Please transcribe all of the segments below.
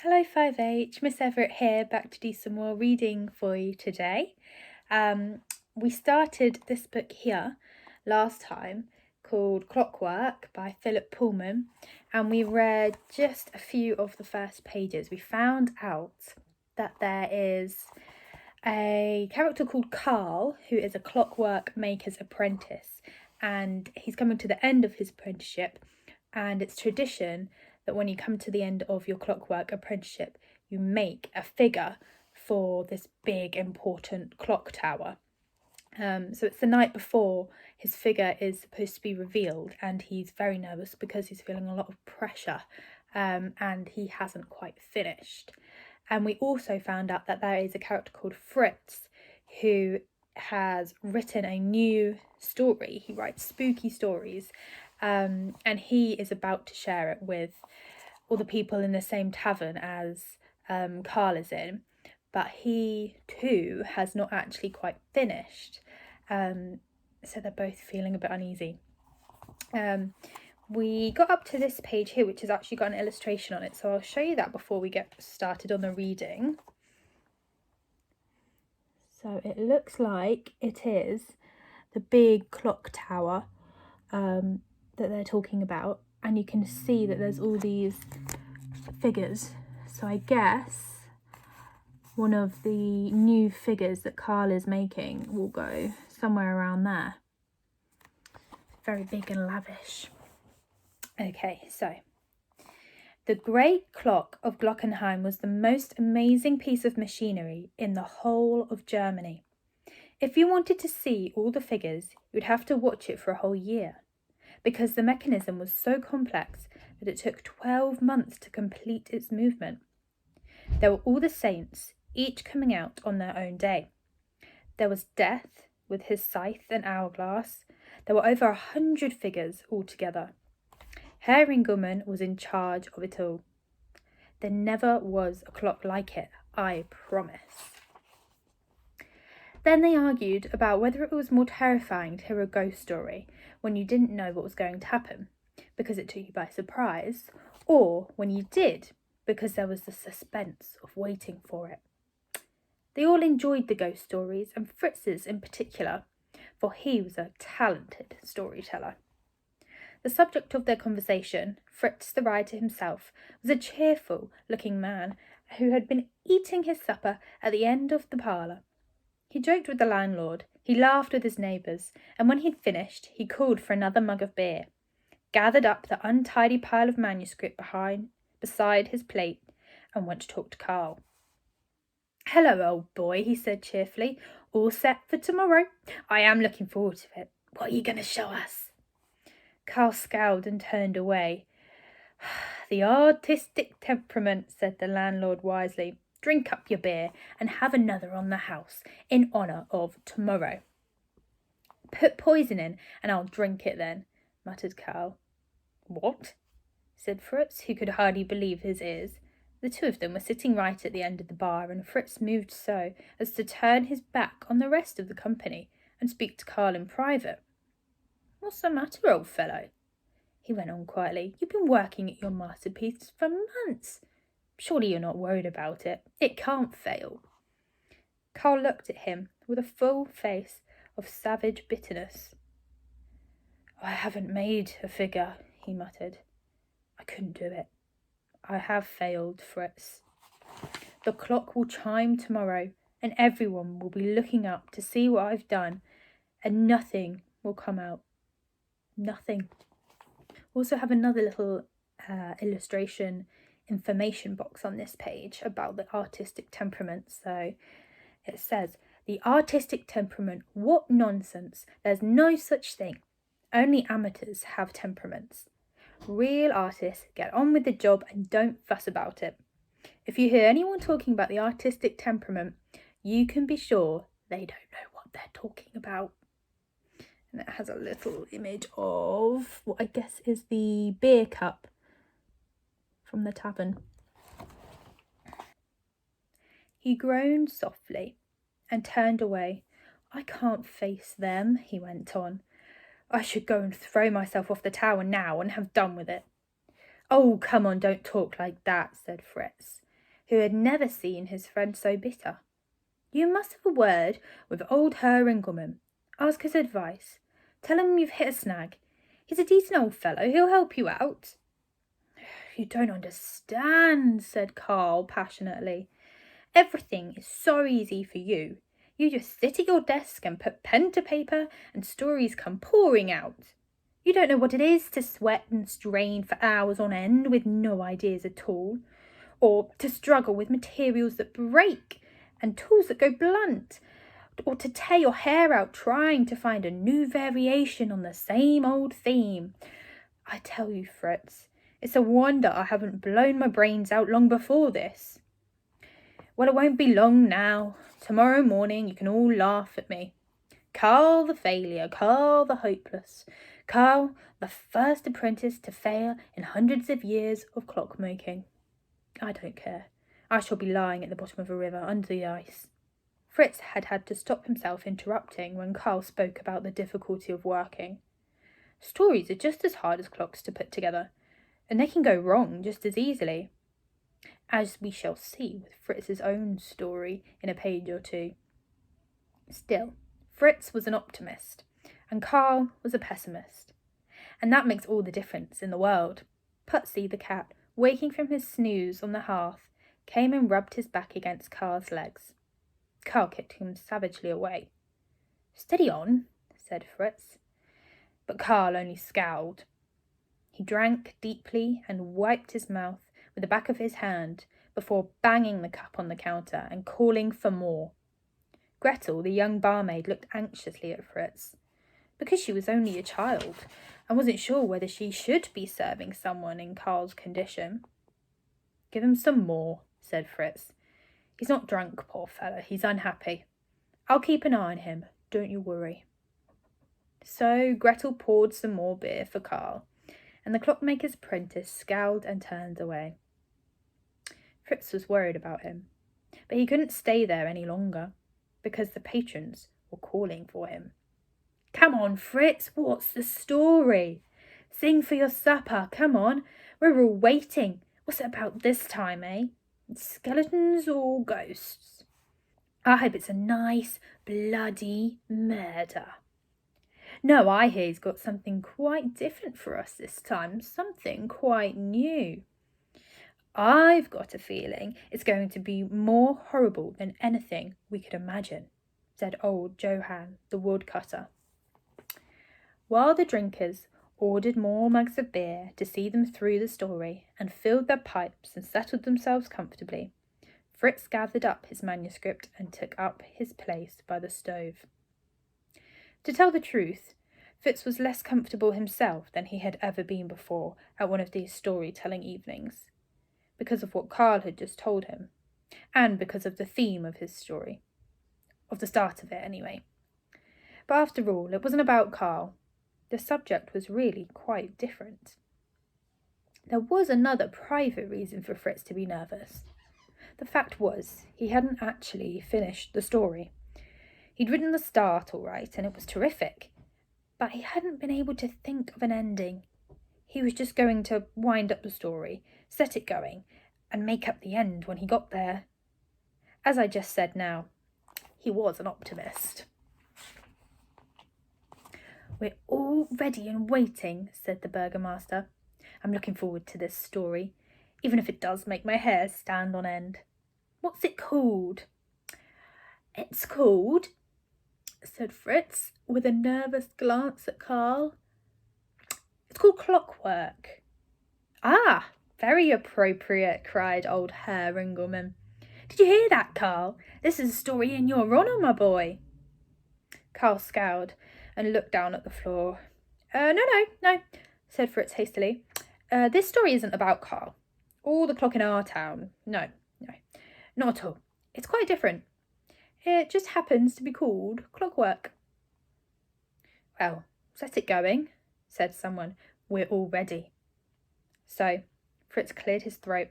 Hello 5H, Miss Everatt here, back to do some more reading for you today. We started this book here last time called Clockwork by Philip Pullman, and we read just a few of the first pages. We found out that there is a character called Carl who is a clockwork maker's apprentice, and he's coming to the end of his apprenticeship, and it's tradition that when you come to the end of your clockwork apprenticeship, you make a figure for this big important clock tower. So it's the night before his figure is supposed to be revealed, and he's very nervous because he's feeling a lot of pressure, and he hasn't quite finished. And we also found out that there is a character called Fritz who has written a new story. He writes spooky stories, and he is about to share it with all the people in the same tavern as Carl is in, but he too has not actually quite finished, so they're both feeling a bit uneasy. We got up to this page here, which has actually got an illustration on it, so I'll show you that before we get started on the reading. So it looks like it is the big clock tower that they're talking about, and you can see that there's all these figures. So I guess one of the new figures that Carl is making will go somewhere around there. Very big and lavish. Okay, so the great clock of Glockenheim was the most amazing piece of machinery in the whole of Germany. If you wanted to see all the figures, you'd have to watch it for a whole year, because the mechanism was so complex that it took 12 months to complete its movement. There were all the saints, each coming out on their own day. There was Death, with his scythe and hourglass. There were over 100 figures altogether. Herringumen was in charge of it all. There never was a clock like it, I promise. Then they argued about whether it was more terrifying to hear a ghost story when you didn't know what was going to happen, because it took you by surprise, or when you did, because there was the suspense of waiting for it. They all enjoyed the ghost stories, and Fritz's in particular, for he was a talented storyteller. The subject of their conversation, Fritz the writer himself, was a cheerful-looking man who had been eating his supper at the end of the parlour. He joked with the landlord, he laughed with his neighbours, and when he'd finished, he called for another mug of beer, gathered up the untidy pile of manuscript beside his plate, and went to talk to Carl. "Hello, old boy," he said cheerfully. "All set for tomorrow? I am looking forward to it. What are you going to show us?" Carl scowled and turned away. "The artistic temperament," said the landlord wisely. "Drink up your beer and have another on the house in honour of tomorrow." "Put poison in and I'll drink it then," muttered Carl. "What?" said Fritz, who could hardly believe his ears. The two of them were sitting right at the end of the bar, and Fritz moved so as to turn his back on the rest of the company and speak to Carl in private. "What's the matter, old fellow?" he went on quietly. "You've been working at your masterpiece for months. Surely you're not worried about it. It can't fail." Carl looked at him with a full face of savage bitterness. "I haven't made a figure," he muttered. "I couldn't do it. I have failed, Fritz. The clock will chime tomorrow, and everyone will be looking up to see what I've done, and nothing will come out. Nothing." We also have another little illustration information box on this page about the artistic temperament. So it says, "The artistic temperament, what nonsense. There's no such thing. Only amateurs have temperaments. Real artists get on with the job and don't fuss about it. If you hear anyone talking about the artistic temperament, you can be sure they don't know what they're talking about." And it has a little image of what I guess is the beer cup from the tavern. He groaned softly and turned away. "I can't face them," he went on. "I should go and throw myself off the tower now and have done with it." "Oh, come on, don't talk like that," said Fritz. who had never seen his friend so bitter. "You must have a word with old Herr Ringelmann. Ask his advice. Tell him you've hit a snag. He's a decent old fellow. He'll help you out." "You don't understand," said Carl passionately. "Everything is so easy for you. You just sit at your desk and put pen to paper and stories come pouring out. You don't know what it is to sweat and strain for hours on end with no ideas at all, or to struggle with materials that break and tools that go blunt, or to tear your hair out trying to find a new variation on the same old theme. I tell you, Fritz, it's a wonder I haven't blown my brains out long before this. Well, it won't be long now. Tomorrow morning you can all laugh at me. Carl the failure, Carl the hopeless, Carl the first apprentice to fail in hundreds of years of clockmaking. I don't care. I shall be lying at the bottom of a river under the ice." Fritz had had to stop himself interrupting when Carl spoke about the difficulty of working. Stories are just as hard as clocks to put together, and they can go wrong just as easily, as we shall see with Fritz's own story in a page or two. Still, Fritz was an optimist, and Carl was a pessimist, and that makes all the difference in the world. Putsy the cat, waking from his snooze on the hearth, came and rubbed his back against Carl's legs. Carl kicked him savagely away. "Steady on," said Fritz. But Carl only scowled. He drank deeply and wiped his mouth with the back of his hand before banging the cup on the counter and calling for more. Gretel, the young barmaid, looked anxiously at Fritz, because she was only a child and wasn't sure whether she should be serving someone in Carl's condition. "Give him some more," said Fritz. "He's not drunk, poor fellow. He's unhappy. I'll keep an eye on him. Don't you worry." So Gretel poured some more beer for Carl, and the clockmaker's apprentice scowled and turned away. Fritz was worried about him, but he couldn't stay there any longer, because the patrons were calling for him. "Come on, Fritz, what's the story? Sing for your supper, come on. We're all waiting. What's it about this time, eh? Skeletons or ghosts? I hope it's a nice, bloody murder." "No, I hear he's got something quite different for us this time, something quite new." "I've got a feeling it's going to be more horrible than anything we could imagine," said old Johann, the woodcutter. While the drinkers ordered more mugs of beer to see them through the story and filled their pipes and settled themselves comfortably, Fritz gathered up his manuscript and took up his place by the stove. To tell the truth, Fritz was less comfortable himself than he had ever been before at one of these storytelling evenings, because of what Carl had just told him, and because of the theme of his story. Of the start of it, anyway. But after all, it wasn't about Carl. The subject was really quite different. There was another private reason for Fritz to be nervous. The fact was, he hadn't actually finished the story. He'd written the start all right, and it was terrific, but he hadn't been able to think of an ending. He was just going to wind up the story, set it going, and make up the end when he got there. As I just said now, he was an optimist. "We're all ready and waiting," said the burgomaster. "I'm looking forward to this story, even if it does make my hair stand on end. What's it called?" "It's called," said Fritz, with a nervous glance at Carl, "it's called Clockwork." "Ah, very appropriate," cried old Herr Ringelmann. "Did you hear that, Carl? This is a story in your honour, my boy." Carl scowled and looked down at the floor. No, said Fritz hastily. This story isn't about Carl, or the clock in our town. No, not at all. It's quite different. It just happens to be called Clockwork." "Well, set it going," said someone. "We're all ready." So Fritz cleared his throat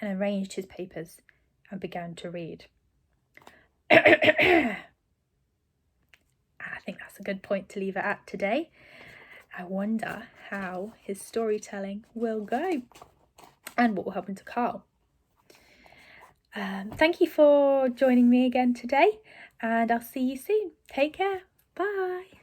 and arranged his papers and began to read. I think that's a good point to leave it at today. I wonder how his storytelling will go and what will happen to Carl. Thank you for joining me again today, and I'll see you soon. Take care. Bye.